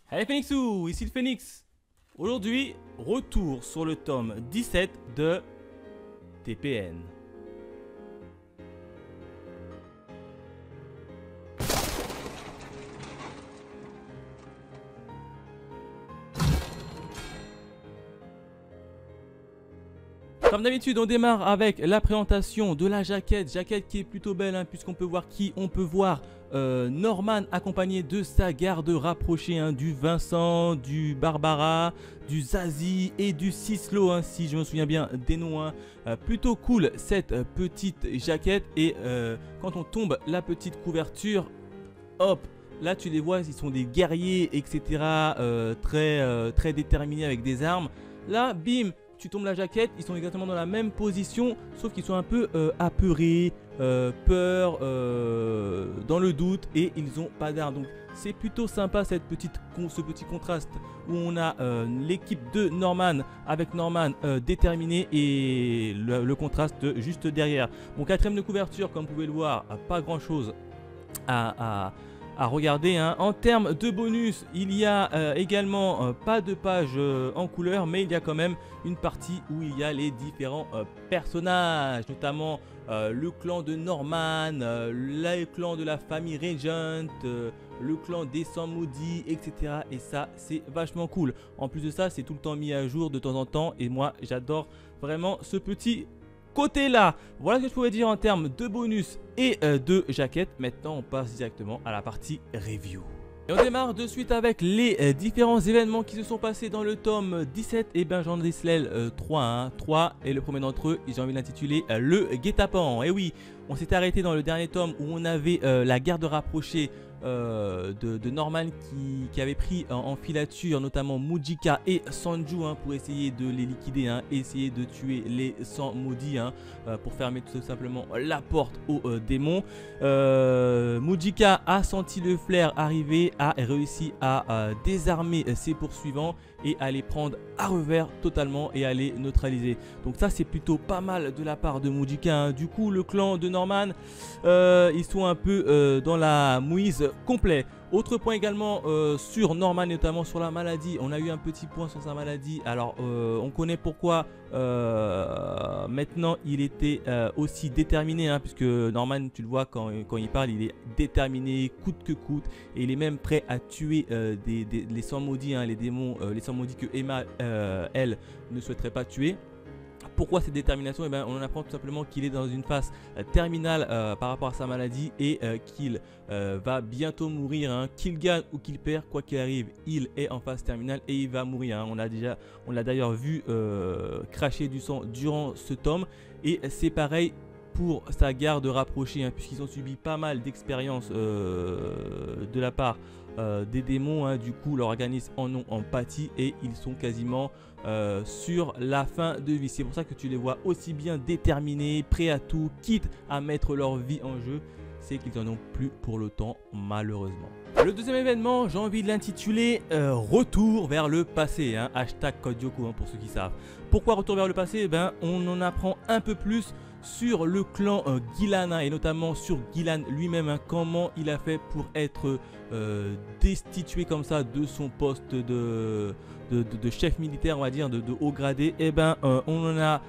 Hey Phoenixou, ici le Phoenix. Aujourd'hui, retour sur le tome 17 de TPN. Comme d'habitude, on démarre avec la présentation de la jaquette. Jaquette qui est plutôt belle, hein, puisqu'on peut voir qui on peut voir. Norman accompagné de sa garde rapprochée, hein, du Vincent, du Barbara, du Zazie et du Cislo, hein, si je me souviens bien des noms. Hein. Plutôt cool cette petite jaquette. Et quand on tombe la petite couverture, hop, là tu les vois, ils sont des guerriers, etc. Très déterminés avec des armes. Là, bim, tu tombes la jaquette, ils sont exactement dans la même position, sauf qu'ils sont un peu apeurés, peur, dans le doute, et ils n'ont pas d'armes. Donc c'est plutôt sympa ce petit contraste où on a l'équipe de Norman avec Norman déterminé et le contraste juste derrière. Bon, quatrième de couverture, comme vous pouvez le voir, pas grand chose à regarder, hein. En termes de bonus, il y a également pas de page en couleur, mais il y a quand même une partie où il y a les différents personnages, notamment le clan de Norman, le clan de la famille Regent, le clan des Sangs Maudits, etc. Et ça, c'est vachement cool. En plus de ça, c'est tout le temps mis à jour de temps en temps, et moi, j'adore vraiment ce petit côté là. Voilà ce que je pouvais dire en termes de bonus et de jaquette. Maintenant on passe directement à la partie review. Et on démarre de suite avec les différents événements qui se sont passés dans le tome 17. Et bien j'en décèle 3, hein, 3. Et le premier d'entre eux, j'ai envie de l'intituler le guet-apens. Et oui, on s'était arrêté dans le dernier tome où on avait la garde rapprochée de Norman qui avait pris en filature notamment Mujika et Sanju, hein, pour essayer de les liquider, hein, essayer de tuer les Sangs Maudits, hein, pour fermer tout simplement la porte aux démons. Mujika a senti le flair arriver, a réussi à désarmer ses poursuivants et à les prendre à revers totalement et à les neutraliser. Donc ça c'est plutôt pas mal de la part de Mujika, hein. Du coup le clan de Norman, ils sont un peu dans la mouise complet. Autre point également sur Norman, notamment sur la maladie. On a eu un petit point sur sa maladie. Alors on connaît pourquoi maintenant il était aussi déterminé, hein, puisque Norman, tu le vois quand il parle, il est déterminé coûte que coûte, et il est même prêt à tuer les Sangs Maudits, hein, les démons, les Sangs Maudits que Emma, elle, ne souhaiterait pas tuer. Pourquoi cette détermination? Eh ben, on en apprend tout simplement qu'il est dans une phase terminale par rapport à sa maladie, et qu'il va bientôt mourir, hein. Qu'il gagne ou qu'il perd, quoi qu'il arrive, il est en phase terminale et il va mourir, hein. On l'a d'ailleurs vu cracher du sang durant ce tome, et c'est pareil pour sa garde rapprochée, hein, puisqu'ils ont subi pas mal d'expériences de la part des démons, hein. Du coup leur organisme en ont empathie et ils sont quasiment sur la fin de vie. C'est pour ça que tu les vois aussi bien déterminés, prêts à tout, quitte à mettre leur vie en jeu. C'est qu'ils n'en ont plus pour le temps, malheureusement. Le deuxième événement, j'ai envie de l'intituler Retour vers le passé, hein, hashtag Code Yoko, hein, pour ceux qui savent. Pourquoi Retour vers le passé? Eh ben, on en apprend un peu plus sur le clan Gillan, hein, et notamment sur Gillan lui-même, hein, comment il a fait pour être destitué comme ça de son poste de chef militaire, on va dire, de haut gradé. Et ben on en a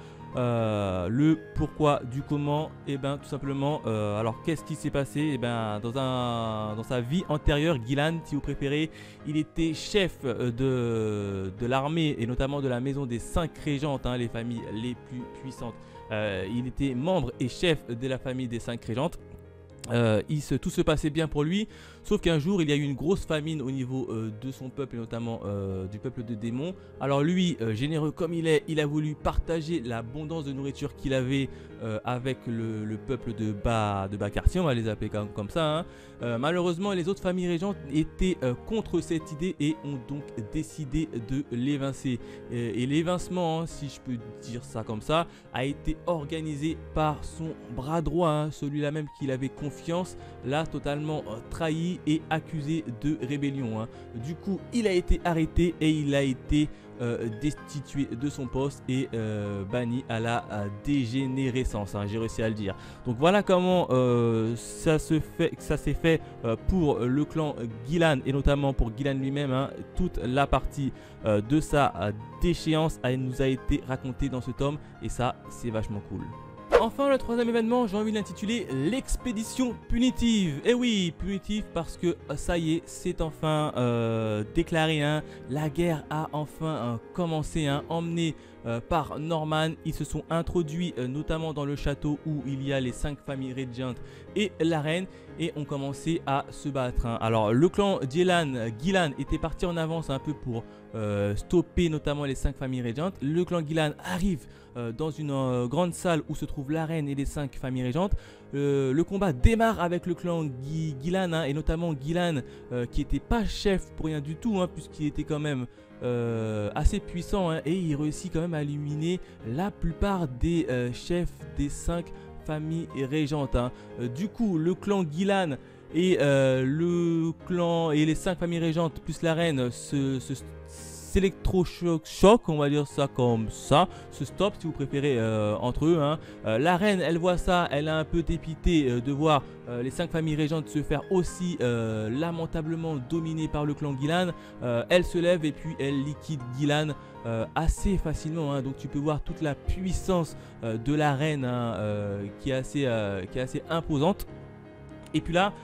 le pourquoi du comment. Et ben tout simplement, alors qu'est-ce qui s'est passé? Et ben dans sa vie antérieure, Gillan, si vous préférez, il était chef de l'armée et notamment de la maison des 5 régentes, hein, les familles les plus puissantes. Il était membre et chef de la famille des 5 régentes. Tout se passait bien pour lui, sauf qu'un jour il y a eu une grosse famine au niveau de son peuple, et notamment du peuple de démons. Alors lui, généreux comme il est, il a voulu partager l'abondance de nourriture qu'il avait avec le peuple de bas quartier, on va les appeler comme ça, hein. Malheureusement les autres familles régentes étaient contre cette idée et ont donc décidé de l'évincer. Et l'évincement, hein, si je peux dire ça comme ça, a été organisé par son bras droit, hein, celui-là même qu'il avait confié confiance l'a totalement trahi et accusé de rébellion, hein. Du coup, il a été arrêté et il a été destitué de son poste et banni à la dégénérescence, hein, j'ai réussi à le dire. Donc voilà comment ça s'est fait pour le clan Gillan et notamment pour Gillan lui-même, hein. Toute la partie de sa déchéance nous a été racontée dans ce tome et ça c'est vachement cool. Enfin, le troisième événement, j'ai envie de l'intituler l'expédition punitive. Et oui, punitive parce que ça y est, c'est enfin déclaré, hein. La guerre a enfin commencé, hein, emmenée par Norman. Ils se sont introduits notamment dans le château où il y a les 5 familles Regent et la reine et ont commencé à se battre, hein. Alors le clan Gillan était parti en avance un peu pour stopper notamment les 5 familles Regent. Le clan Gillan arrive dans une grande salle où se trouve la reine et les 5 familles régentes. Le combat démarre avec le clan Gillan, hein, et notamment Gillan qui n'était pas chef pour rien du tout, hein, puisqu'il était quand même assez puissant, hein, et il réussit quand même à éliminer la plupart des chefs des 5 familles régentes, hein. Du coup le clan Gillan et le clan et les 5 familles régentes plus la reine s'électrochoc, on va dire ça comme ça, se stop si vous préférez entre eux, hein. La reine, elle voit ça, elle est un peu dépitée de voir les 5 familles régentes se faire aussi lamentablement dominées par le clan Gillan. Elle se lève et puis elle liquide Gillan assez facilement, hein. Donc tu peux voir toute la puissance de la reine, hein, qui est assez imposante. Et puis là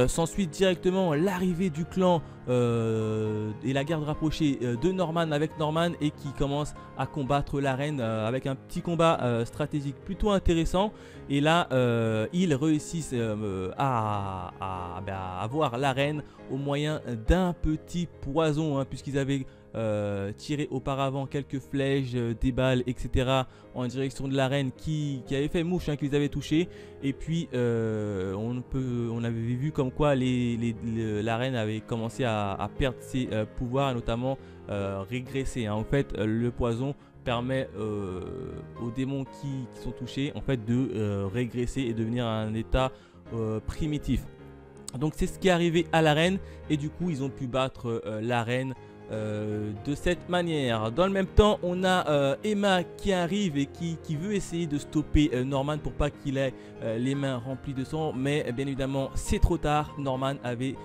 s'ensuit directement l'arrivée du clan et la garde rapprochée de Norman avec Norman et qui commence à combattre la reine avec un petit combat stratégique plutôt intéressant. Et là ils réussissent à avoir la reine au moyen d'un petit poison, hein, puisqu'ils avaient tiré auparavant quelques flèches, des balles, etc. en direction de la reine qui avait fait mouche, hein, qui les avait touchés. Et puis on avait vu comme quoi la reine avait commencé à perdre ses pouvoirs et notamment régresser, hein. En fait le poison permet aux démons qui sont touchés en fait de régresser et devenir un état primitif. Donc c'est ce qui est arrivé à la reine et du coup ils ont pu battre la reine de cette manière. Dans le même temps on a Emma qui arrive et qui veut essayer de stopper Norman pour pas qu'il ait les mains remplies de sang, mais bien évidemment c'est trop tard. Norman avait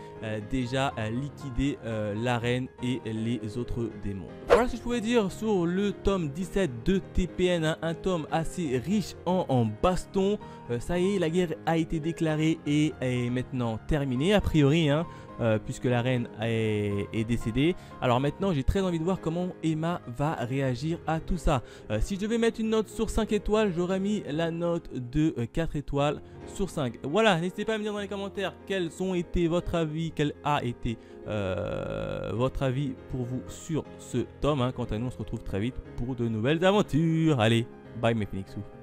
déjà liquidé la reine et les autres démons. Voilà ce que je pouvais dire sur le tome 17 de TPN, hein, un tome assez riche en baston. Ça y est, la guerre a été déclarée et est maintenant terminée a priori, hein. Puisque la reine est décédée. Alors maintenant j'ai très envie de voir comment Emma va réagir à tout ça. Si je devais mettre une note sur 5 étoiles, j'aurais mis la note de 4 étoiles sur 5. Voilà, n'hésitez pas à me dire dans les commentaires quels ont été votre avis, quel a été votre avis pour vous sur ce tome, hein. Quant à nous on se retrouve très vite pour de nouvelles aventures. Allez, bye mes Phoenixous.